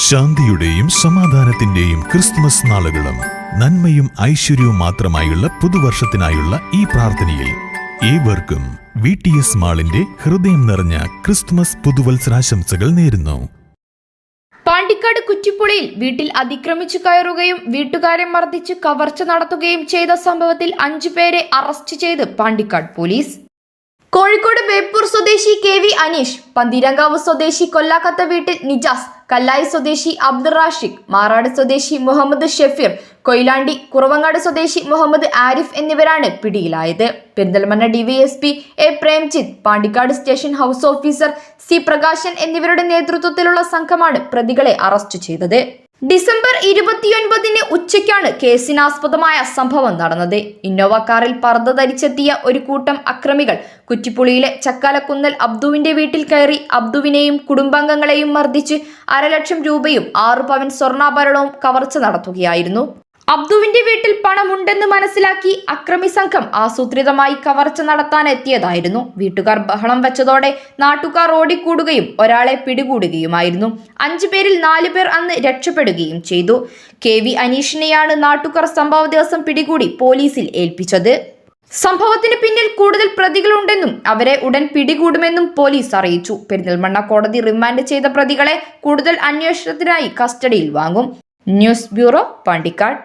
ശാന്തിയുടെയും സമാധാനത്തിന്റെയും ക്രിസ്തുമസ് നാളുകളും നന്മയും ഐശ്വര്യവും മാത്രമായുള്ള പുതുവർഷത്തിനായുള്ള ഈ പ്രാർത്ഥനയിൽ ഏവർക്കും VTS മാളിന്റെ ഹൃദയം നിറഞ്ഞ ക്രിസ്തുമസ് പുതുവത്സരാശംസകൾ നേരുന്നു. പാണ്ടിക്കാട് കുറ്റിപ്പുഴയിൽ വീട്ടിൽ അതിക്രമിച്ചു കയറുകയും വീട്ടുകാരെ മർദ്ദിച്ച് കവർച്ച നടത്തുകയും ചെയ്ത സംഭവത്തിൽ 5 പേരെ അറസ്റ്റ് ചെയ്ത് പാണ്ടിക്കാട് പോലീസ്. കോഴിക്കോട് ബേപ്പൂർ സ്വദേശി KV അനീഷ്, പന്തീരങ്കാവ് സ്വദേശി കൊല്ലാക്കത്ത വീട്ടിൽ നിജാസ്, കല്ലായി സ്വദേശി അബ്ദുൾ റാഷിഖ്, മാറാട് സ്വദേശി മുഹമ്മദ് ഷെഫീർ, കൊയിലാണ്ടി കുറവങ്ങാട് സ്വദേശി മുഹമ്മദ് ആരിഫ് എന്നിവരാണ് പിടിയിലായത്. Perinthalmanna DYSP A Premjith, Pandikkad station house officer C Prakashan എന്നിവരുടെ നേതൃത്വത്തിലുള്ള സംഘമാണ് പ്രതികളെ അറസ്റ്റ് ചെയ്തത്. ഡിസംബർ 29 ഉച്ചയ്ക്കാണ് കേസിനാസ്പദമായ സംഭവം നടന്നത്. ഇന്നോവ കാറിൽ പർദ്ദ ധരിച്ചെത്തിയ ഒരു കൂട്ടം അക്രമികൾ കുറ്റിപ്പുളിയിലെ ചക്കാലക്കുന്നൽ അബ്ദുവിന്റെ വീട്ടിൽ കയറി അബ്ദുവിനെയും കുടുംബാംഗങ്ങളെയും മർദ്ദിച്ച് 1.5 ലക്ഷം രൂപയും 6 പവൻ സ്വർണ്ണാഭരണവും കവർച്ച നടത്തുകയായിരുന്നു. അബ്ദുവിന്റെ വീട്ടിൽ പണമുണ്ടെന്ന് മനസ്സിലാക്കി അക്രമി സംഘം ആസൂത്രിതമായി കവർച്ച നടത്താനെത്തിയതായിരുന്നു. വീട്ടുകാർ ബഹളം വെച്ചതോടെ നാട്ടുകാർ ഓടിക്കൂടുകയും ഒരാളെ പിടികൂടുകയുമായിരുന്നു. 5 പേരിൽ 4 പേർ അന്ന് രക്ഷപ്പെടുകയും ചെയ്തു. KV അനീഷിനെയാണ് നാട്ടുകാർ സംഭവ ദിവസം പിടികൂടി പോലീസിൽ ഏൽപ്പിച്ചത്. സംഭവത്തിന് പിന്നിൽ കൂടുതൽ പ്രതികളുണ്ടെന്നും അവരെ ഉടൻ പിടികൂടുമെന്നും പോലീസ് അറിയിച്ചു. പെരിന്തൽമണ്ണ കോടതി റിമാൻഡ് ചെയ്ത പ്രതികളെ കൂടുതൽ അന്വേഷണത്തിനായി കസ്റ്റഡിയിൽ വാങ്ങും. News bureau, Pandikkad.